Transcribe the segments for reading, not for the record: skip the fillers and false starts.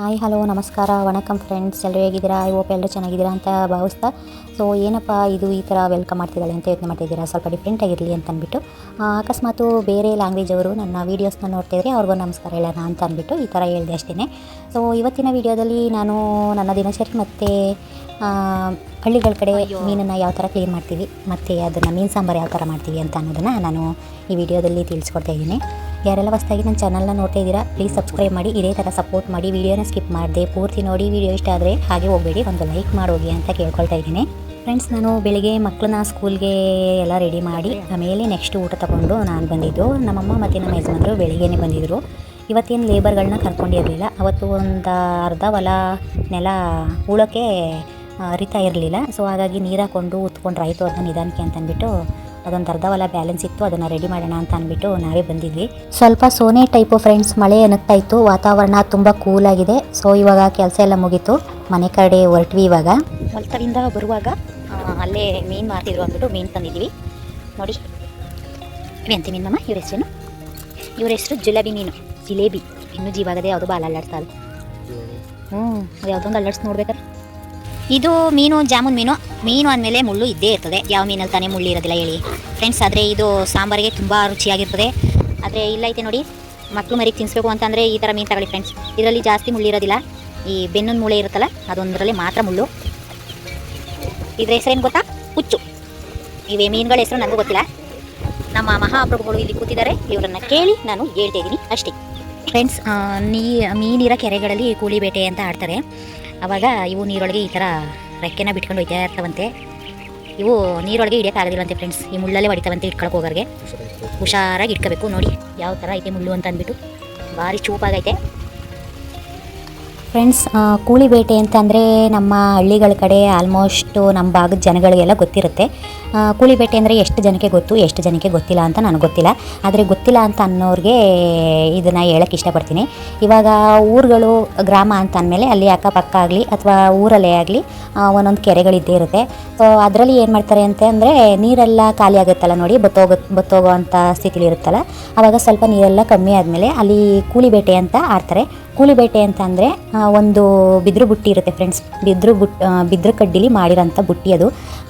Hi hello ನಮಸ್ಕಾರ ವಣಕಮ್ friends, ಎಲ್ಲರೂ ಹೇಗಿದ್ದೀರಾ? ಐ ಹೋಪ್ ಎಲ್ಲರೂ ಚೆನ್ನಾಗಿದ್ದೀರಾ ಅಂತ ಭಾವಿಸ್ತಾ. ಸೊ ಏನಪ್ಪ ಇದು ಈ ಥರ ವೆಲ್ಕಮ್ ಮಾಡ್ತಿದ್ದಾಳೆ ಅಂತ ಯೋಚನೆ ಮಾಡ್ತಿದ್ದೀರಾ, ಸ್ವಲ್ಪ ಡಿಫ್ರೆಂಟ್ ಆಗಿರಲಿ ಅಂತ ಅಂದ್ಬಿಟ್ಟು ಅಕಸ್ಮಾತು ಬೇರೆ ಲ್ಯಾಂಗ್ವೇಜ್ ಅವರು ನನ್ನ ವೀಡಿಯೋಸ್ನ ನೋಡ್ತಿದ್ರೆ ಅವ್ರಿಗೂ ನಮಸ್ಕಾರ ಹೇಳೋಣ ಅಂತ ಅಂದ್ಬಿಟ್ಟು ಈ ಥರ ಹೇಳಿದೆ ಅಷ್ಟೇ. ಸೊ ಇವತ್ತಿನ ವೀಡಿಯೋದಲ್ಲಿ ನಾನು ನನ್ನ ದಿನಚರಿ ಮತ್ತು ಹಳ್ಳಿಗಳ ಕಡೆ ಮೀನನ್ನು ಯಾವ ಥರ ಕ್ಲೀನ್ ಮಾಡ್ತೀವಿ ಮತ್ತು ಅದನ್ನು ಮೀನು ಸಾಂಬಾರು ಯಾವ ಥರ ಮಾಡ್ತೀವಿ ಅಂತ ಅನ್ನೋದನ್ನು ನಾನು ಈ ವಿಡಿಯೋದಲ್ಲಿ ತಿಳಿಸ್ಕೊಡ್ತಾ ಇದ್ದೀನಿ. ಯಾರೆಲ್ಲ ಹೊಸದಾಗಿ ನನ್ನ ಚಾನಲ್ನ ನೋಡ್ತಾ ಇದ್ದೀರಾ ಪ್ಲೀಸ್ ಸಬ್ಸ್ಕ್ರೈಬ್ ಮಾಡಿ, ಇದೇ ಥರ ಸಪೋರ್ಟ್ ಮಾಡಿ, ವೀಡಿಯೋನ ಸ್ಕಿಪ್ ಮಾಡಿದೆ ಪೂರ್ತಿ ನೋಡಿ. ವೀಡಿಯೋ ಇಷ್ಟ ಆದರೆ ಹಾಗೆ ಹೋಗಬೇಡಿ, ಒಂದು ಲೈಕ್ ಮಾಡೋಗಿ ಅಂತ ಕೇಳ್ಕೊಳ್ತಾ ಇದ್ದೀನಿ. ಫ್ರೆಂಡ್ಸ್, ನಾನು ಬೆಳಿಗ್ಗೆ ಮಕ್ಕಳನ್ನ ಸ್ಕೂಲ್ಗೆ ಎಲ್ಲ ರೆಡಿ ಮಾಡಿ ಆಮೇಲೆ ನೆಕ್ಸ್ಟ್ ಊಟ ತೊಗೊಂಡು ನಾನು ಬಂದಿದ್ದು. ನಮ್ಮಮ್ಮ ಮತ್ತು ನಮ್ಮ ಯಜಮಾನರು ಬೆಳಿಗ್ಗೆನೇ ಬಂದಿದ್ದರು. ಇವತ್ತೇನು ಲೇಬರ್ಗಳನ್ನ ಕರ್ಕೊಂಡಿರಲಿಲ್ಲ. ಅವತ್ತು ಒಂದು ಅರ್ಧ ಹೊಲ ನೆಲ ಹೂಳೋಕ್ಕೆ ಅರಿತಾ ಇರಲಿಲ್ಲ. ಸೊ ಹಾಗಾಗಿ ನೀರು ಹಾಕ್ಕೊಂಡು ಉತ್ಕೊಂಡ್ರೆ ಆಯಿತು ಅದನ್ನ ನಿಧಾನಕ್ಕೆ ಅಂತ ಅಂದ್ಬಿಟ್ಟು ಅದೊಂದು ಅರ್ಧ ಹೊಲ ಬ್ಯಾಲೆನ್ಸ್ ಇತ್ತು, ಅದನ್ನು ರೆಡಿ ಮಾಡೋಣ ಅಂತ ಅಂದ್ಬಿಟ್ಟು ನಾವೇ ಬಂದಿದ್ವಿ. ಸ್ವಲ್ಪ ಸೋನೆ ಟೈಪು ಫ್ರೆಂಡ್ಸ್, ಮಳೆ ಅನ್ನುತ್ತಾ ಇತ್ತು, ವಾತಾವರಣ ತುಂಬ ಕೂಲಾಗಿದೆ. ಸೊ ಇವಾಗ ಕೆಲಸ ಎಲ್ಲ ಮುಗೀತು, ಮನೆ ಕಡೆ ಹೊರಟ್ವಿ. ಇವಾಗ ಹೊಲದಿಂದ ಬರುವಾಗ ಅಲ್ಲೇ ಮೀನು ಮಾರ್ತಿದ್ರು ಅಂದ್ಬಿಟ್ಟು ಮೀನು ತಂದಿದ್ದೀವಿ. ನೋಡಿ ಎಂತ ಮೀನಮ್ಮ, ಇವ್ರ ಹೆಸರೇನು? ಇವ್ರ ಹೆಸರು ಜಿಲೇಬಿ. ಇನ್ನೂ ಜೀವಾಗದೆ ಯಾವುದೋ ಬಾಲ ಅಲ್ಲಾಡ್ತಾ ಅದು ಯಾವುದೊಂದು ಅಲ್ಲಾಡ್ಸಿ ನೋಡ್ಬೇಕಾರೆ. ಇದು ಮೀನು ಜಾಮೂನ್ ಮೀನು ಅಂದಮೇಲೆ ಮುಳ್ಳು ಇದ್ದೇ ಇರ್ತದೆ, ಯಾವ ಮೀನಲ್ಲಿ ತಾನೇ ಮುಳ್ಳು ಇರೋದಿಲ್ಲ ಹೇಳಿ ಫ್ರೆಂಡ್ಸ್. ಆದರೆ ಇದು ಸಾಂಬಾರಿಗೆ ತುಂಬ ರುಚಿಯಾಗಿರ್ತದೆ. ಆದರೆ ಇಲ್ಲ ಐತೆ ನೋಡಿ, ಮಕ್ಕಳು ಮರಿಗೆ ತಿನ್ನಿಸ್ಬೇಕು ಅಂತಂದರೆ ಈ ಥರ ಮೀನು ತಗೊಳ್ಳಿ ಫ್ರೆಂಡ್ಸ್. ಇದರಲ್ಲಿ ಜಾಸ್ತಿ ಮುಳ್ಳು ಇರೋದಿಲ್ಲ, ಈ ಬೆನ್ನೊಂದು ಮೂಳೆ ಇರುತ್ತಲ್ಲ ಅದೊಂದರಲ್ಲಿ ಮಾತ್ರ ಮುಳ್ಳು. ಇದ್ರ ಹೆಸರೇನು ಗೊತ್ತಾ? ಹುಚ್ಚು. ಇವೇ ಮೀನುಗಳ ಹೆಸರು ನನಗೂ ಗೊತ್ತಿಲ್ಲ. ನಮ್ಮ ಮಹಾಪ್ರಭುಗಳು ಇಲ್ಲಿ ಕೂತಿದ್ದಾರೆ, ಇವರನ್ನು ಕೇಳಿ ನಾನು ಹೇಳ್ತಾ ಇದ್ದೀನಿ ಅಷ್ಟೇ ಫ್ರೆಂಡ್ಸ್. ಮೀನಿರೋ ಕೆರೆಗಳಲ್ಲಿ ಕೂಲಿ ಬೇಟೆ ಅಂತ ಆಡ್ತಾರೆ. ಆವಾಗ ಇವು ನೀರೊಳಗೆ ಈ ಥರ ರೆಕ್ಕೆನ ಬಿಟ್ಕೊಂಡು ಹೋಯ್ತಾ ಇರ್ತಾವಂತೆ. ಇವು ನೀರೊಳಗೆ ಹಿಡಿಯೋಕ್ಕಾಗೋದಿಲ್ಲಂತೆ ಫ್ರೆಂಡ್ಸ್, ಈ ಮುಳ್ಳಲ್ಲೇ ಹೊಡಿತಾವಂತೆ. ಇಟ್ಕೊಳಕ್ಕೆ ಹೋಗೋರಿಗೆ ಹುಷಾರಾಗಿ ಇಟ್ಕೋಬೇಕು. ನೋಡಿ ಯಾವ ಥರ ಐತೆ ಮುಳ್ಳು ಅಂತ ಅಂದ್ಬಿಟ್ಟು, ಭಾರಿ ಚೂಪಾಗೈತೆ ಫ್ರೆಂಡ್ಸ್. ಕೂಲಿ ಬೇಟೆ ಅಂತಂದರೆ ನಮ್ಮ ಹಳ್ಳಿಗಳ ಕಡೆ ಆಲ್ಮೋಸ್ಟು ನಮ್ಮ ಭಾಗದ ಜನಗಳಿಗೆಲ್ಲ ಗೊತ್ತಿರುತ್ತೆ. ಕೂಲಿ ಬೇಟೆ ಅಂದರೆ ಎಷ್ಟು ಜನಕ್ಕೆ ಗೊತ್ತು, ಎಷ್ಟು ಜನಕ್ಕೆ ಗೊತ್ತಿಲ್ಲ ಅಂತ ನನಗೆ ಗೊತ್ತಿಲ್ಲ. ಆದರೆ ಗೊತ್ತಿಲ್ಲ ಅಂತ ಅನ್ನೋರಿಗೆ ಇದನ್ನು ಹೇಳೋಕ್ಕೆ ಇಷ್ಟಪಡ್ತೀನಿ. ಇವಾಗ ಊರುಗಳು ಗ್ರಾಮ ಅಂತ ಅಂದಮೇಲೆ ಅಲ್ಲಿ ಅಕ್ಕಪಕ್ಕ ಆಗಲಿ ಅಥವಾ ಊರಲ್ಲೇ ಆಗಲಿ ಒಂದೊಂದು ಕೆರೆಗಳಿದ್ದೇ ಇರುತ್ತೆ. ಸೊ ಅದರಲ್ಲಿ ಏನು ಮಾಡ್ತಾರೆ ಅಂತಂದರೆ ನೀರೆಲ್ಲ ಖಾಲಿ ಆಗುತ್ತಲ್ಲ ನೋಡಿ, ಬತ್ತೋಗೋ ಅಂಥ ಸ್ಥಿತಿಲಿ ಇರುತ್ತಲ್ಲ, ಆವಾಗ ಸ್ವಲ್ಪ ನೀರೆಲ್ಲ ಕಮ್ಮಿ ಆದಮೇಲೆ ಅಲ್ಲಿ ಕೂಲಿ ಬೇಟೆ ಅಂತ ಆಡ್ತಾರೆ. ಕೂಲಿ ಬೇಟೆ ಅಂತ ಅಂದರೆ ಒಂದು ಬಿದ್ರು ಬುಟ್ಟಿ ಇರುತ್ತೆ ಫ್ರೆಂಡ್ಸ್. ಬಿದ್ರು ಕಡ್ಡಿಲಿ ಮಾಡಿರೋಂಥ ಬುಟ್ಟಿ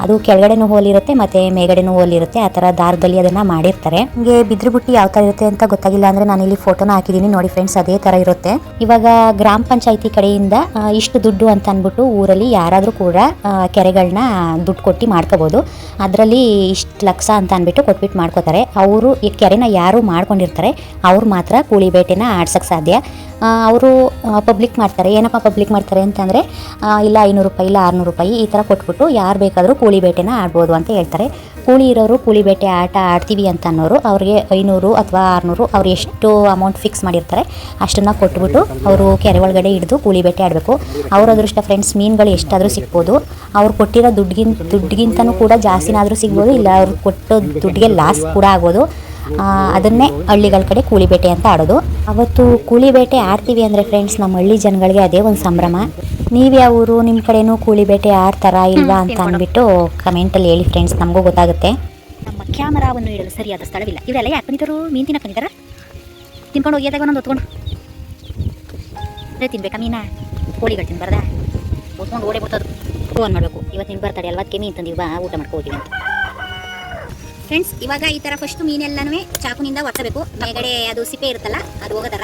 ಅದು ಕೆಳಗಡೆನೂ ಹೋಲಿರುತ್ತೆ ಮತ್ತು ಮೇಗಡೆನೂ ಹೋಲಿರುತ್ತೆ. ಆ ಥರ ದಾರದಲ್ಲಿ ಅದನ್ನು ಮಾಡಿರ್ತಾರೆ. ನಿಮಗೆ ಬಿದ್ರು ಬುಟ್ಟಿ ಯಾವ ಥರ ಇರುತ್ತೆ ಅಂತ ಗೊತ್ತಾಗಿಲ್ಲ ಅಂದರೆ ನಾನು ಇಲ್ಲಿ ಫೋಟೋನ ಹಾಕಿದ್ದೀನಿ ನೋಡಿ ಫ್ರೆಂಡ್ಸ್, ಅದೇ ಥರ ಇರುತ್ತೆ. ಇವಾಗ ಗ್ರಾಮ ಪಂಚಾಯತಿ ಕಡೆಯಿಂದ ಇಷ್ಟು ದುಡ್ಡು ಅಂತ ಅಂದ್ಬಿಟ್ಟು ಊರಲ್ಲಿ ಯಾರಾದರೂ ಕೂಡ ಕೆರೆಗಳನ್ನ ದುಡ್ಡು ಕೊಟ್ಟು ಮಾಡ್ಕೋಬೋದು. ಅದರಲ್ಲಿ ಇಷ್ಟು ಲಕ್ಷ ಅಂತ ಅಂದ್ಬಿಟ್ಟು ಕೊಟ್ಬಿಟ್ಟು ಮಾಡ್ಕೋತಾರೆ. ಅವರು ಈ ಕೆರೆನ ಯಾರು ಮಾಡ್ಕೊಂಡಿರ್ತಾರೆ ಅವ್ರು ಮಾತ್ರ ಕೂಲಿ ಬೇಟೆನ ಆಡ್ಸೋಕ್ಕೆ ಸಾಧ್ಯ. ಅವರು ಪಬ್ಲಿಕ್ ಮಾಡ್ತಾರೆ. ಏನಪ್ಪ ಪಬ್ಲಿಕ್ ಮಾಡ್ತಾರೆ ಅಂತಂದರೆ ಇಲ್ಲ 500 ರೂಪಾಯಿ ಇಲ್ಲ 600 ರೂಪಾಯಿ ಈ ಥರ ಕೊಟ್ಬಿಟ್ಟು ಯಾರು ಬೇಕಾದರೂ ಕೂಲಿ ಬೇಟೆನ ಆಡ್ಬೋದು ಅಂತ ಹೇಳ್ತಾರೆ. ಕೂಲಿ ಇರೋರು ಕೂಲಿ ಬೇಟೆ ಆಟ ಆಡ್ತೀವಿ ಅಂತ ಅನ್ನೋರು ಅವ್ರಿಗೆ 500 ಅಥವಾ 600 ಅವ್ರು ಎಷ್ಟು ಅಮೌಂಟ್ ಫಿಕ್ಸ್ ಮಾಡಿರ್ತಾರೆ ಅಷ್ಟನ್ನು ಕೊಟ್ಬಿಟ್ಟು ಅವರು ಕೆರೆ ಒಳಗಡೆ ಹಿಡಿದು ಕೂಲಿ ಬೇಟೆ ಆಡಬೇಕು. ಅವ್ರ ಅದೃಷ್ಟ ಫ್ರೆಂಡ್ಸ್, ಮೀನುಗಳು ಎಷ್ಟಾದರೂ ಸಿಗ್ಬೋದು. ಅವ್ರು ಕೊಟ್ಟಿರೋ ದುಡ್ಡಿಗಿಂತನೂ ಕೂಡ ಜಾಸ್ತಿನಾದರೂ ಸಿಗ್ಬೋದು, ಇಲ್ಲ ಅವ್ರು ಕೊಟ್ಟೋ ದುಡ್ಡಿಗೆ ಲಾಸ್ ಕೂಡ ಆಗ್ಬೋದು. ಅದನ್ನೇ ಹಳ್ಳಿಗಳ ಕಡೆ ಕೂಲಿ ಬೇಟೆ ಅಂತ ಆಡೋದು. ಅವತ್ತು ಕೂಲಿ ಬೇಟೆ ಆಡ್ತೀವಿ ಅಂದರೆ ಫ್ರೆಂಡ್ಸ್, ನಮ್ಮ ಹಳ್ಳಿ ಜನಗಳಿಗೆ ಅದೇ ಒಂದು ಸಂಭ್ರಮ. ನೀವು ಯಾವ ಊರು, ನಿಮ್ಮ ಕಡೆನೂ ಕೂಲಿ ಬೇಟೆ ಆಡ್ತಾರಾ ಇಲ್ವಾ ಅಂತ ಅಂದ್ಬಿಟ್ಟು ಕಮೆಂಟಲ್ಲಿ ಹೇಳಿ ಫ್ರೆಂಡ್ಸ್, ನಮಗೂ ಗೊತ್ತಾಗುತ್ತೆ. ನಮ್ಮ ಕ್ಯಾಮರಾವನ್ನು ಇಡಲು ಸರಿಯಾದ ಸ್ಥಳವಿಲ್ಲ. ಇವರೆಲ್ಲ ಯಾಕೆ ಬಂದಿದ್ದರು? ಮೀನು ತಿನ್ನಕ್ಕೆ ಬಂದಿದ್ದಾರ? ತಿನ್ಕೊಂಡು ಹೋಗಿಯಾದಾಗ ಒಂದೊಂದು ಹೊತ್ಕೊಂಡು ತಿನ್ಬೇಕಾ ಮೀನ? ಕೋಳಿಗಳು ತಿನ್ಬಾರ್ದ? ಹೊತ್ಕೊಂಡು ಓಡೇ ಬಿಡ್ತದ್ದು. ಫೋನ್ ಮಾಡಬೇಕು, ಇವತ್ತು ನಿಮ್ಗೆ ಬರ್ತಾಳೆ ಅಲ್ವಾ, ಅದಕ್ಕೆ ಮೀನು ತಂದಿವ ಊಟ ಮಾಡ್ಕೋತೀವಿ ಅಂತ ಫ್ರೆಂಡ್ಸ್. ಇವಾಗ ಈ ಥರ ಫಸ್ಟ್ ಮೀನೆಲ್ಲನೂ ಚಾಕುನಿಂದ ಒತ್ತಬೇಕು. ಮೇಗಡೆ ಅದು ಸಿಪ್ಪೆ ಇರುತ್ತಲ್ಲ ಅದು ಹೋಗೋ ಥರ.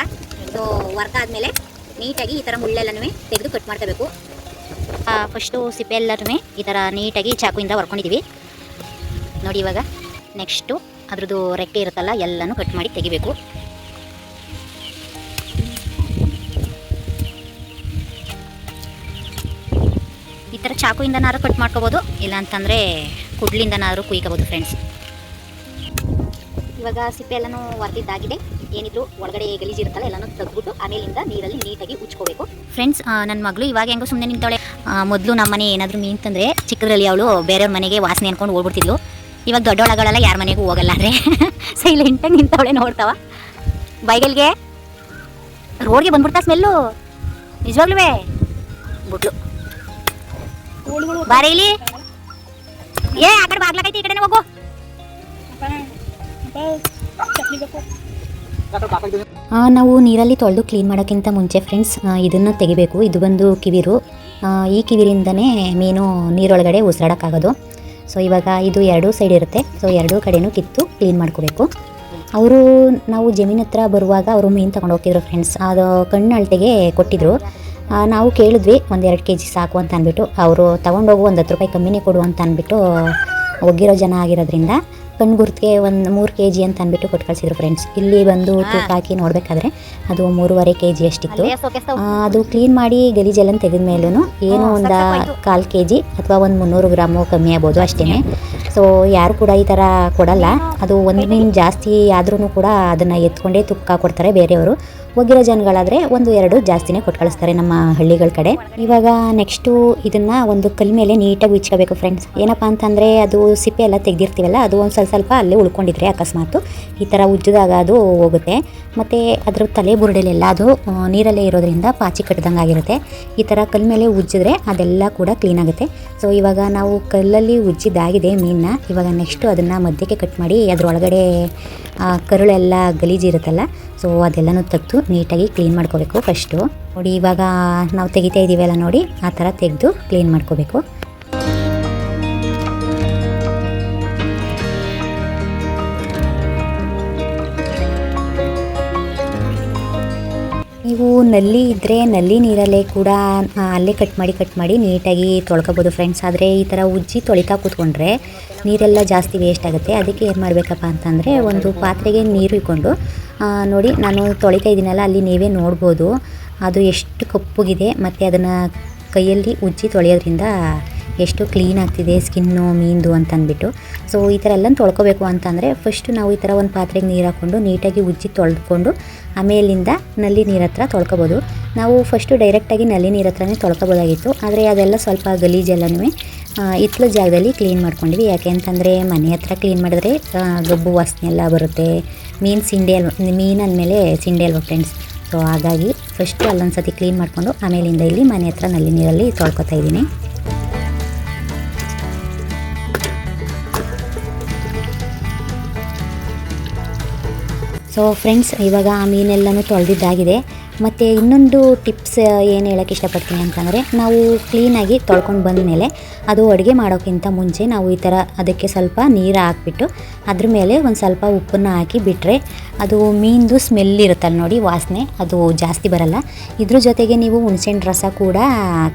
ಸೊ ಒರ್ದಾದ್ಮೇಲೆ ನೀಟಾಗಿ ಈ ಥರ ಮುಳ್ಳೆಲ್ಲನೂ ತೆಗೆದು ಕಟ್ ಮಾಡ್ಕೋಬೇಕು. ಫಸ್ಟು ಸಿಪ್ಪೆ ಎಲ್ಲನೂ ಈ ಥರ ನೀಟಾಗಿ ಚಾಕುಯಿಂದ ಹೊರ್ಕೊಂಡಿದ್ದೀವಿ ನೋಡಿ. ಇವಾಗ ನೆಕ್ಸ್ಟು ಅದ್ರದ್ದು ರೆಕ್ಕೆ ಇರುತ್ತಲ್ಲ ಎಲ್ಲನೂ ಕಟ್ ಮಾಡಿ ತೆಗಿಬೇಕು. ಈ ಥರ ಚಾಕುಯಿಂದನಾದ್ರೂ ಕಟ್ ಮಾಡ್ಕೋಬೋದು, ಇಲ್ಲಾಂತಂದರೆ ಕುಡ್ಲಿಂದನಾದ್ರೂ ಕುಯ್ಕೋಬೋದು ಫ್ರೆಂಡ್ಸ್. ಇವಾಗ ಸಿಪ್ಪೆ ಎಲ್ಲನೂ ಹೊರದಿದ್ದಾಗಿದೆ. ಏನಿದ್ರು ಒಳಗಡೆ ಗಲೀಜಿರುತ್ತಲ್ಲ ಎಲ್ಲನೂ ತೆಗೆದ್ಬಿಟ್ಟು ಆಮೇಲಿಂದ ನೀರಲ್ಲಿ ನೀಟಾಗಿ ಉಚ್ಕೋಬೇಕು ಫ್ರೆಂಡ್ಸ್. ನನ್ನ ಮಗಳು ಇವಾಗ ಹೆಂಗೋ ಸುಮ್ಮನೆ ನಿಂತವಳೆ. ಮೊದಲು ನಮ್ಮ ಮನೆ ಏನಾದರೂ ಮೀನು ತಂದರೆ ಚಿಕ್ಕದ್ರಲ್ಲಿ ಅವಳು ಬೇರೆಯವ್ರ ಮನೆಗೆ ವಾಸನೆ ಅನ್ಕೊಂಡು ಹೋಗ್ಬಿಡ್ತಿದ್ಲು. ಇವಾಗ ದೊಡ್ಡೊಳಗಳೆಲ್ಲ ಯಾರ ಮನೆಗೂ ಹೋಗಲ್ಲ ಅಂದರೆ ಸೈಲೆಂಟಾಗಿ ನಿಂತವಳೆ ನೋಡ್ತಾವ. ಬೈಗಲ್ಗೆ ರೋಡ್ಗೆ ಬಂದ್ಬಿಡ್ತಾ ಸ್ಮೆಲ್ಲು, ನಿಜವಾಗ್ಲೂ ಬಿಟ್ಲು. ಬಾರಿ ಇಲ್ಲಿ, ಆ ಕಡೆ ಬಾಗ್ಲಾಕೈತಿ, ಈ ಕಡೆನೇ ಹೋಗು. ನಾವು ನೀರಲ್ಲಿ ತೊಳೆದು ಕ್ಲೀನ್ ಮಾಡೋಕ್ಕಿಂತ ಮುಂಚೆ ಫ್ರೆಂಡ್ಸ್ ಇದನ್ನು ತೆಗಿಬೇಕು. ಇದು ಬಂದು ಕಿವಿರು. ಈ ಕಿವಿರಿಂದನೇ ಮೀನು ನೀರೊಳಗಡೆ ಉಸಿರಾಡೋಕ್ಕಾಗೋದು. ಸೊ ಇವಾಗ ಇದು ಎರಡೂ ಸೈಡ್ ಇರುತ್ತೆ. ಸೊ ಎರಡೂ ಕಡೆನೂ ಕಿತ್ತು ಕ್ಲೀನ್ ಮಾಡ್ಕೋಬೇಕು. ಅವರು ನಾವು ಜಮೀನ್ ಹತ್ರ ಬರುವಾಗ ಅವರು ಮೀನು ತೊಗೊಂಡು ಹೋಗ್ತಿದ್ರು ಫ್ರೆಂಡ್ಸ್. ಅದು ಕಣ್ಣು ಅಳತೆಗೆ ಕೊಟ್ಟಿದ್ರು. ನಾವು ಕೇಳಿದ್ವಿ 1-2 kg ಸಾಕು ಅಂತ ಅಂದ್ಬಿಟ್ಟು. ಅವರು ತೊಗೊಂಡೋಗು 10 ರೂಪಾಯಿ ಕಮ್ಮಿನೇ ಕೊಡು ಅಂತ ಅಂದ್ಬಿಟ್ಟು ಒಗ್ಗಿರೋ ಜನ ಆಗಿರೋದ್ರಿಂದ ಕಣ್ಣು ಗುರ್ತಿಗೆ 3 kg ಅಂತ ಅಂದ್ಬಿಟ್ಟು ಕೊಟ್ಟು ಕಳಿಸಿದ್ರು ಫ್ರೆಂಡ್ಸ್. ಇಲ್ಲಿ ಬಂದು ತೂಕ ಹಾಕಿ ನೋಡಬೇಕಾದ್ರೆ ಅದು 3.5 kg ಅಷ್ಟಿತ್ತು. ಅದು ಕ್ಲೀನ್ ಮಾಡಿ ಗಲೀಜೆಲ್ಲ ತೆಗೆದ ಮೇಲೂ ಏನೋ ಒಂದು 1/4 kg ಅಥವಾ ಒಂದು 300 ಗ್ರಾಮು ಕಮ್ಮಿ ಆಗ್ಬೋದು ಅಷ್ಟೇ. ಸೊ ಯಾರು ಕೂಡ ಈ ಥರ ಕೊಡಲ್ಲ. ಅದು ಒಂದು ಮೀನು ಜಾಸ್ತಿ ಆದ್ರೂ ಕೂಡ ಅದನ್ನು ಎತ್ಕೊಂಡೇ ತೂಕ ಕೊಡ್ತಾರೆ ಬೇರೆಯವರು. ಹೋಗಿರೋ ಜನಗಳಾದರೆ 1-2 ಜಾಸ್ತಿನೇ ಕೊಟ್ಟು ಕಳಿಸ್ತಾರೆ ನಮ್ಮ ಹಳ್ಳಿಗಳ ಕಡೆ. ಇವಾಗ ನೆಕ್ಸ್ಟು ಇದನ್ನು ಒಂದು ಕಲ್ ಮೇಲೆ ನೀಟಾಗಿ ಉಜ್ಕೋಬೇಕು ಫ್ರೆಂಡ್ಸ್. ಏನಪ್ಪ ಅಂತಂದರೆ ಅದು ಸಿಪ್ಪೆ ಎಲ್ಲ ತೆಗೆದಿರ್ತೀವಲ್ಲ, ಅದು ಒಂದು ಸ್ವಲ್ಪ ಅಲ್ಲೇ ಉಳ್ಕೊಂಡಿದ್ರೆ ಅಕಸ್ಮಾತು ಈ ಥರ ಉಜ್ಜಿದಾಗ ಅದು ಹೋಗುತ್ತೆ. ಮತ್ತು ಅದ್ರ ತಲೆ ಬುರುಡೆಲೆಲ್ಲ ಅದು ನೀರಲ್ಲೇ ಇರೋದ್ರಿಂದ ಪಾಚಿ ಕಟ್ಟಿದಂಗೆ ಆಗಿರುತ್ತೆ. ಈ ಥರ ಕಲ್ ಮೇಲೆ ಉಜ್ಜಿದ್ರೆ ಅದೆಲ್ಲ ಕೂಡ ಕ್ಲೀನ್ ಆಗುತ್ತೆ. ಸೊ ಇವಾಗ ನಾವು ಕಲ್ಲಲ್ಲಿ ಉಜ್ಜಿದಾಗಿದೆ ಮೀನನ್ನ. ಇವಾಗ ನೆಕ್ಸ್ಟು ಅದನ್ನು ಮಧ್ಯಕ್ಕೆ ಕಟ್ ಮಾಡಿ ಅದರೊಳಗಡೆ ಕರುಳೆಲ್ಲ ಗಲೀಜಿರುತ್ತಲ್ಲ, ಸೊ ಅದೆಲ್ಲನೂ ತೆಗೆದು ನೀಟಾಗಿ ಕ್ಲೀನ್ ಮಾಡ್ಕೋಬೇಕು ಫಸ್ಟು. ನೋಡಿ ಇವಾಗ ನಾವು ತೆಗಿತಾ ಇದ್ದೀವಲ್ಲ ನೋಡಿ, ಆ ಥರ ತೆಗೆದು ಕ್ಲೀನ್ ಮಾಡ್ಕೋಬೇಕು. ನೀವು ನಲ್ಲಿ ಇದ್ದರೆ ನಲ್ಲಿ ನೀರಲ್ಲೇ ಕೂಡ ಅಲ್ಲೇ ಕಟ್ ಮಾಡಿ ನೀಟಾಗಿ ತೊಳ್ಕೊಬೋದು ಫ್ರೆಂಡ್ಸ್. ಆದರೆ ಈ ಥರ ಉಜ್ಜಿ ತೊಳಿತಾ ಕೂತ್ಕೊಂಡ್ರೆ ನೀರೆಲ್ಲ ಜಾಸ್ತಿ ವೇಸ್ಟ್ ಆಗುತ್ತೆ. ಅದಕ್ಕೆ ಏನು ಮಾಡಬೇಕಪ್ಪ ಅಂತಂದರೆ ಒಂದು ಪಾತ್ರೆಗೆ ನೀರು ಇಟ್ಕೊಂಡು ನೋಡಿ ನಾನು ತೊಳಿತಾ ಇದ್ದೀನಲ್ಲ, ಅಲ್ಲಿ ನೀವೇ ನೋಡ್ಬೋದು ಅದು ಎಷ್ಟು ಕಪ್ಪುಗಿದೆ. ಮತ್ತು ಅದನ್ನು ಕೈಯಲ್ಲಿ ಉಜ್ಜಿ ತೊಳೆಯೋದ್ರಿಂದ ಎಷ್ಟು ಕ್ಲೀನ್ ಆಗ್ತಿದೆ ಸ್ಕಿನ್ನು ಮೀನ್ದು ಅಂತಂದ್ಬಿಟ್ಟು. ಸೊ ಈ ಥರ ಎಲ್ಲ ತೊಳ್ಕೊಬೇಕು ಅಂತಂದರೆ ಫಸ್ಟು ನಾವು ಈ ಥರ ಒಂದು ಪಾತ್ರೆಗೆ ನೀರು ಹಾಕ್ಕೊಂಡು ನೀಟಾಗಿ ಉಜ್ಜಿ ತೊಳೆದುಕೊಂಡು ಆಮೇಲಿಂದ ನಲ್ಲಿ ನೀರು ಹತ್ರ ತೊಳ್ಕೊಬೋದು. ನಾವು ಫಸ್ಟು ಡೈರೆಕ್ಟಾಗಿ ನಲ್ಲಿ ನೀರು ಹತ್ರನೇ ತೊಳ್ಕೊಬೋದಾಗಿತ್ತು. ಆದರೆ ಅದೆಲ್ಲ ಸ್ವಲ್ಪ ಗಲೀಜೆಲ್ಲನೂ ಹಿತ್ತಲ ಜಾಗದಲ್ಲಿ ಕ್ಲೀನ್ ಮಾಡ್ಕೊಂಡಿವಿ. ಯಾಕೆ ಅಂತಂದರೆ ಮನೆ ಹತ್ರ ಕ್ಲೀನ್ ಮಾಡಿದ್ರೆ ಗಬ್ಬು ವಾಸನೆ ಎಲ್ಲ ಬರುತ್ತೆ. ಮೀನು ಅಂದಮೇಲೆ ಸಿಂಡೆ ಅಲ್ವ ಫ್ರೆಂಡ್ಸ್. ಸೊ ಹಾಗಾಗಿ ಫಸ್ಟು ಅಲ್ಲೊಂದು ಸತಿ ಕ್ಲೀನ್ ಮಾಡಿಕೊಂಡು ಆಮೇಲಿಂದ ಇಲ್ಲಿ ಮನೆ ಹತ್ರ ನಲ್ಲಿ ನೀರಲ್ಲಿ ತೊಳ್ಕೊತಾ ಇದ್ದೀನಿ. ಸೊ ಫ್ರೆಂಡ್ಸ್ ಇವಾಗ ಆ ಮೀನೆಲ್ಲನೂ ತೊಳೆದಿದ್ದಾಗಿದೆ. ಮತ್ತು ಇನ್ನೊಂದು ಟಿಪ್ಸ್ ಏನು ಹೇಳೋಕ್ಕೆ ಇಷ್ಟಪಡ್ತೀನಿ ಅಂತಂದರೆ, ನಾವು ಕ್ಲೀನಾಗಿ ತೊಳ್ಕೊಂಡು ಬಂದಮೇಲೆ ಅದು ಅಡುಗೆ ಮಾಡೋಕ್ಕಿಂತ ಮುಂಚೆ ನಾವು ಈ ಥರ ಅದಕ್ಕೆ ಸ್ವಲ್ಪ ನೀರು ಹಾಕ್ಬಿಟ್ಟು ಅದ್ರ ಮೇಲೆ ಒಂದು ಸ್ವಲ್ಪ ಉಪ್ಪನ್ನು ಹಾಕಿ ಬಿಟ್ಟರೆ ಅದು ಮೀನ್ದು ಸ್ಮೆಲ್ ಇರುತ್ತಲ್ಲ ನೋಡಿ, ವಾಸನೆ ಅದು ಜಾಸ್ತಿ ಬರಲ್ಲ. ಇದ್ರ ಜೊತೆಗೆ ನೀವು ಹುಣಸೆಹಣ್ಣು ರಸ ಕೂಡ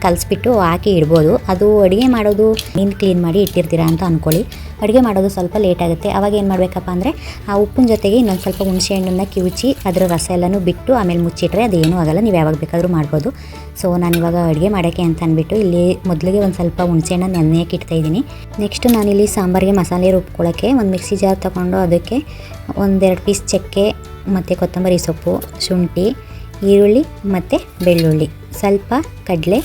ಕಲಿಸ್ಬಿಟ್ಟು ಹಾಕಿ ಇಡ್ಬೋದು. ಅದು ಅಡುಗೆ ಮಾಡೋದು ಮೀನು ಕ್ಲೀನ್ ಮಾಡಿ ಇಟ್ಟಿರ್ತೀರಾ ಅಂತ ಅಂದ್ಕೊಳ್ಳಿ, ಅಡುಗೆ ಮಾಡೋದು ಸ್ವಲ್ಪ ಲೇಟ್ ಆಗುತ್ತೆ. ಆವಾಗ ಏನು ಮಾಡಬೇಕಪ್ಪ ಅಂದರೆ ಆ ಉಪ್ಪಿನ ಜೊತೆಗೆ ಇನ್ನೊಂದು ಸ್ವಲ್ಪ ಹುಣಸೆಹಣ್ಣನ್ನು ಕಿವುಚಿ ಅದರ ರಸ ಎಲ್ಲನೂ ಬಿಟ್ಟು ಆಮೇಲೆ ಮುಚ್ಚಿಟ್ರೆ ಅದೇನೂ ಆಗೋಲ್ಲ. ನೀವು ಯಾವಾಗ ಬೇಕಾದರೂ ಮಾಡ್ಬೋದು. ಸೊ ನಾನಿವಾಗ ಅಡುಗೆ ಮಾಡೋಕ್ಕೆ ಅಂತ ಅಂದ್ಬಿಟ್ಟು ಇಲ್ಲಿ ಮೊದಲಿಗೆ ಒಂದು ಸ್ವಲ್ಪ ಹುಣಸೆಹಣ್ಣು ನೆನೆಯಕ್ಕೆ ಇಡ್ತಾಯಿದ್ದೀನಿ. ನೆಕ್ಸ್ಟು ನಾನಿಲ್ಲಿ ಸಾಂಬಾರಿಗೆ ಮಸಾಲೆ ರುಬ್ಕೊಳ್ಳೋಕ್ಕೆ ಒಂದು ಮಿಕ್ಸಿ ಜಾರ್ ತೊಗೊಂಡು ಅದಕ್ಕೆ 1-2 ಪೀಸ್ ಚಕ್ಕೆ ಮತ್ತು ಕೊತ್ತಂಬರಿ ಸೊಪ್ಪು, ಶುಂಠಿ, ಈರುಳ್ಳಿ ಮತ್ತು ಬೆಳ್ಳುಳ್ಳಿ, ಸ್ವಲ್ಪ ಕಡಲೆ,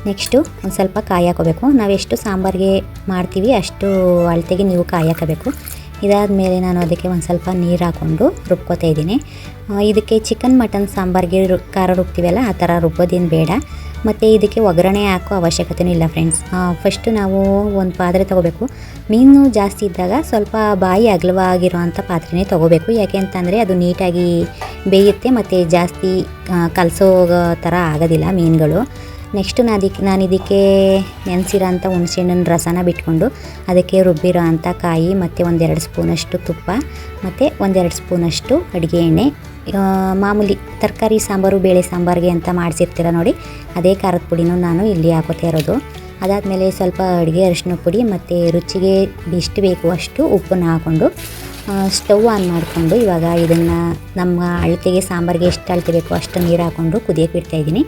ನೆಕ್ಸ್ಟು ಒಂದು ಸ್ವಲ್ಪ ಕಾಯಿ ಹಾಕೋಬೇಕು. ನಾವೆಷ್ಟು ಸಾಂಬಾರಿಗೆ ಮಾಡ್ತೀವಿ ಅಷ್ಟು ಅಳತೆಗೆ ನೀವು ಕಾಯಿ ಹಾಕಬೇಕು. ಇದಾದಮೇಲೆ ನಾನು ಅದಕ್ಕೆ ಒಂದು ಸ್ವಲ್ಪ ನೀರು ಹಾಕ್ಕೊಂಡು ರುಬ್ಕೋತಾ ಇದ್ದೀನಿ. ಇದಕ್ಕೆ ಚಿಕನ್ ಮಟನ್ ಸಾಂಬಾರಿಗೆ ಖಾರ ರುಬ್ತೀವಲ್ಲ ಆ ಥರ ರುಬ್ಬೋದೇನು ಬೇಡ. ಮತ್ತು ಇದಕ್ಕೆ ಒಗ್ಗರಣೆ ಹಾಕೋ ಅವಶ್ಯಕತೆಯೂ ಇಲ್ಲ ಫ್ರೆಂಡ್ಸ್. ಫಸ್ಟು ನಾವು ಒಂದು ಪಾತ್ರೆ ತೊಗೋಬೇಕು. ಮೀನು ಜಾಸ್ತಿ ಇದ್ದಾಗ ಸ್ವಲ್ಪ ಬಾಯಿ ಅಗಲವಾಗಿರೋ ಅಂಥ ಪಾತ್ರೆನೇ ತೊಗೋಬೇಕು. ಯಾಕೆ ಅಂತಂದರೆ ಅದು ನೀಟಾಗಿ ಬೇಯುತ್ತೆ ಮತ್ತು ಜಾಸ್ತಿ ಕಲಸೋ ಥರ ಆಗೋದಿಲ್ಲ ಮೀನುಗಳು. ನೆಕ್ಸ್ಟು ನಾನು ಇದಕ್ಕೆ ನೆನೆಸಿರೋ ಅಂಥ ಹುಣಸೆಹಣ್ಣಿನ ರಸನ ಬಿಟ್ಕೊಂಡು ಅದಕ್ಕೆ ರುಬ್ಬಿರೋ ಅಂಥ ಕಾಯಿ ಮತ್ತು 1-2 ಸ್ಪೂನಷ್ಟು ತುಪ್ಪ ಮತ್ತು 1-2 ಸ್ಪೂನಷ್ಟು ಅಡುಗೆ ಎಣ್ಣೆ, ಮಾಮೂಲಿ ತರಕಾರಿ ಸಾಂಬಾರು ಬೇಳೆ ಸಾಂಬಾರಿಗೆ ಅಂತ ಮಾಡಿಸಿರ್ತೀರ ನೋಡಿ, ಅದೇ ಖಾರದ ಪುಡಿನೂ ನಾನು ಇಲ್ಲಿ ಹಾಕೋತಾ ಇರೋದು. ಅದಾದಮೇಲೆ ಸ್ವಲ್ಪ ಅಡುಗೆ ಅರಿಶಿನ ಪುಡಿ ಮತ್ತು ರುಚಿಗೆ ಎಷ್ಟು ಬೇಕು ಅಷ್ಟು ಉಪ್ಪನ್ನು ಹಾಕ್ಕೊಂಡು ಸ್ಟವ್ ಆನ್ ಮಾಡಿಕೊಂಡು ಇವಾಗ ಇದನ್ನು ನಮ್ಮ ಅಳತೆಗೆ ಸಾಂಬಾರಿಗೆ ಎಷ್ಟು ಅಳತೆ ಬೇಕು ಅಷ್ಟು ನೀರು ಹಾಕ್ಕೊಂಡು ಕುದಿಯೋಕೆ ಇಡ್ತಾಯಿದ್ದೀನಿ.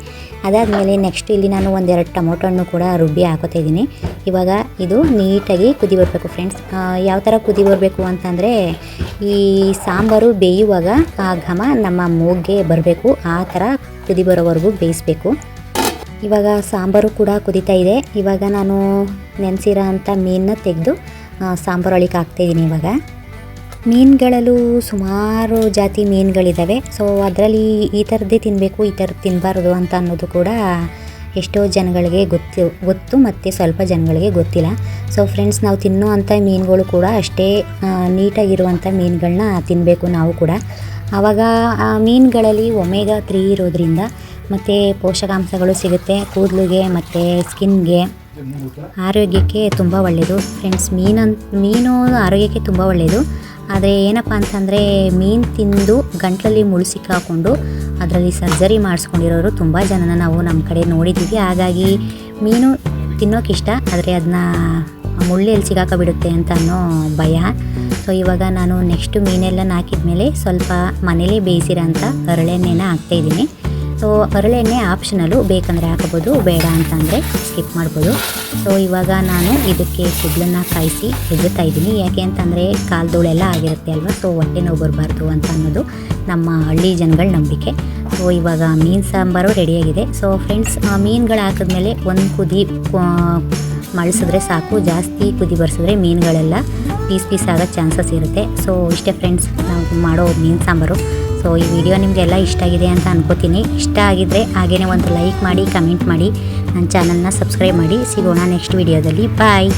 ಅದಾದಮೇಲೆ ನೆಕ್ಸ್ಟ್ ಇಲ್ಲಿ ನಾನು 1-2 ಟೊಮೊಟೊ ಹಣ್ಣು ಕೂಡ ರುಬ್ಬಿ ಹಾಕೋತಾ ಇದ್ದೀನಿ. ಇವಾಗ ಇದು ನೀಟಾಗಿ ಕುದಿ ಬರಬೇಕು ಫ್ರೆಂಡ್ಸ್. ಯಾವ ಥರ ಕುದಿ ಬರಬೇಕು ಅಂತಂದರೆ ಈ ಸಾಂಬಾರು ಬೇಯುವಾಗ ಆ ಘಮ ನಮ್ಮ ಮೂಗಿಗೆ ಬರಬೇಕು, ಆ ಥರ ಕುದಿ ಬರೋವರೆಗೂ ಬೇಯಿಸಬೇಕು. ಇವಾಗ ಸಾಂಬಾರು ಕೂಡ ಕುದೀತಾ ಇದೆ. ಇವಾಗ ನಾನು ನೆನೆಸಿರೋ ಅಂಥ ಮೀನನ್ನ ತೆಗೆದು ಸಾಂಬಾರು ಒಳಗೆ ಹಾಕ್ತಾಯಿದ್ದೀನಿ. ಇವಾಗ ಮೀನುಗಳಲ್ಲೂ ಸುಮಾರು ಜಾತಿ ಮೀನುಗಳಿದ್ದಾವೆ. ಸೊ ಅದರಲ್ಲಿ ಈ ಥರದ್ದೇ ತಿನ್ನಬೇಕು, ಈ ಥರದ್ದು ತಿನ್ನಬಾರ್ದು ಅಂತ ಅನ್ನೋದು ಕೂಡ ಎಷ್ಟೋ ಜನಗಳಿಗೆ ಗೊತ್ತು ಮತ್ತು ಸ್ವಲ್ಪ ಜನಗಳಿಗೆ ಗೊತ್ತಿಲ್ಲ. ಸೊ ಫ್ರೆಂಡ್ಸ್, ನಾವು ತಿನ್ನುವಂಥ ಮೀನುಗಳು ಕೂಡ ಅಷ್ಟೇ ನೀಟಾಗಿರುವಂಥ ಮೀನುಗಳನ್ನ ತಿನ್ನಬೇಕು ನಾವು ಕೂಡ. ಆವಾಗ ಆ ಮೀನುಗಳಲ್ಲಿ ಒಮೆಗಾ 3 ಇರೋದ್ರಿಂದ ಮತ್ತು ಪೋಷಕಾಂಶಗಳು ಸಿಗುತ್ತೆ ಕೂದಲಿಗೆ ಮತ್ತು ಸ್ಕಿನ್ಗೆ, ಆರೋಗ್ಯಕ್ಕೆ ತುಂಬ ಒಳ್ಳೆಯದು ಫ್ರೆಂಡ್ಸ್. ಮೀನು ಆರೋಗ್ಯಕ್ಕೆ ತುಂಬ ಒಳ್ಳೆಯದು. ಆದರೆ ಏನಪ್ಪ ಅಂತಂದರೆ ಮೀನು ತಿಂದು ಗಂಟಲಲ್ಲಿ ಮುಳ್ಳು ಸಿಕ್ಕಾಕೊಂಡು ಅದರಲ್ಲಿ ಸರ್ಜರಿ ಮಾಡಿಸ್ಕೊಂಡಿರೋರು ತುಂಬ ಜನನ ನಾವು ನಮ್ಮ ಕಡೆ ನೋಡಿದ್ದೀವಿ. ಹಾಗಾಗಿ ಮೀನು ತಿನ್ನೋಕ್ಕಿಷ್ಟ, ಆದರೆ ಅದನ್ನ ಮುಳ್ಳು ಎಲ್ಲಿ ಸಿಗಾಕೊಬಿಡುತ್ತೆ ಅಂತ ಅನ್ನೋ ಭಯ. ಸೊ ಇವಾಗ ನಾನು ನೆಕ್ಸ್ಟು ಮೀನೆಲ್ಲ ಹಾಕಿದ್ಮೇಲೆ ಸ್ವಲ್ಪ ಮನೇಲೇ ಬೇಯಿಸಿರೋಂಥ ಹರಳೆಣ್ಣೆನ ಹಾಕ್ತಾಯಿದ್ದೀನಿ. ಸೊ ಹರಳೆಣ್ಣೆ ಆಪ್ಷನಲು, ಬೇಕಂದರೆ ಹಾಕೋಬೋದು, ಬೇಡ ಅಂತಂದರೆ ಸ್ಕಿಪ್ ಮಾಡ್ಬೋದು. ಸೊ ಇವಾಗ ನಾನು ಇದಕ್ಕೆ ಕುದ್ಲನ್ನು ಕಾಯಿಸಿ ಎಗ್ಗುತ್ತಾ ಇದ್ದೀನಿ. ಯಾಕೆ ಅಂತಂದರೆ ಕಾಲ್ಧೂಳೆಲ್ಲ ಆಗಿರುತ್ತೆ ಅಲ್ವಾ, ಸೊ ಹೊಟ್ಟೆ ನೋವು ಬರಬಾರ್ದು ಅಂತ ಅನ್ನೋದು ನಮ್ಮ ಹಳ್ಳಿ ಜನಗಳ ನಂಬಿಕೆ. ಸೊ ಇವಾಗ ಮೀನು ಸಾಂಬಾರು ರೆಡಿಯಾಗಿದೆ. ಸೊ ಫ್ರೆಂಡ್ಸ್, ಮೀನುಗಳು ಹಾಕಿದ್ಮೇಲೆ ಒಂದು ಕುದಿ ಮಳಿಸಿದ್ರೆ ಸಾಕು, ಜಾಸ್ತಿ ಕುದಿ ಬರ್ಸಿದ್ರೆ ಮೀನುಗಳೆಲ್ಲ ಪೀಸ್ ಆಗೋ ಚಾನ್ಸಸ್ ಇರುತ್ತೆ. ಸೊ ಇಷ್ಟೇ ಫ್ರೆಂಡ್ಸ್ ನಾವು ಮಾಡೋ ಮೀನು ಸಾಂಬಾರು. ಸೊ ಈ ವಿಡಿಯೋ ನಿಮಗೆಲ್ಲ ಇಷ್ಟ ಆಗಿದೆ ಅಂತ ಅನ್ಕೋತೀನಿ. ಇಷ್ಟ ಆಗಿದ್ದರೆ ಹಾಗೇ ಒಂದು ಲೈಕ್ ಮಾಡಿ, ಕಮೆಂಟ್ ಮಾಡಿ, ನನ್ನ ಚಾನಲ್ನ ಸಬ್ಸ್ಕ್ರೈಬ್ ಮಾಡಿ. ಸಿಗೋಣ ನೆಕ್ಸ್ಟ್ ವಿಡಿಯೋದಲ್ಲಿ. ಬಾಯ್.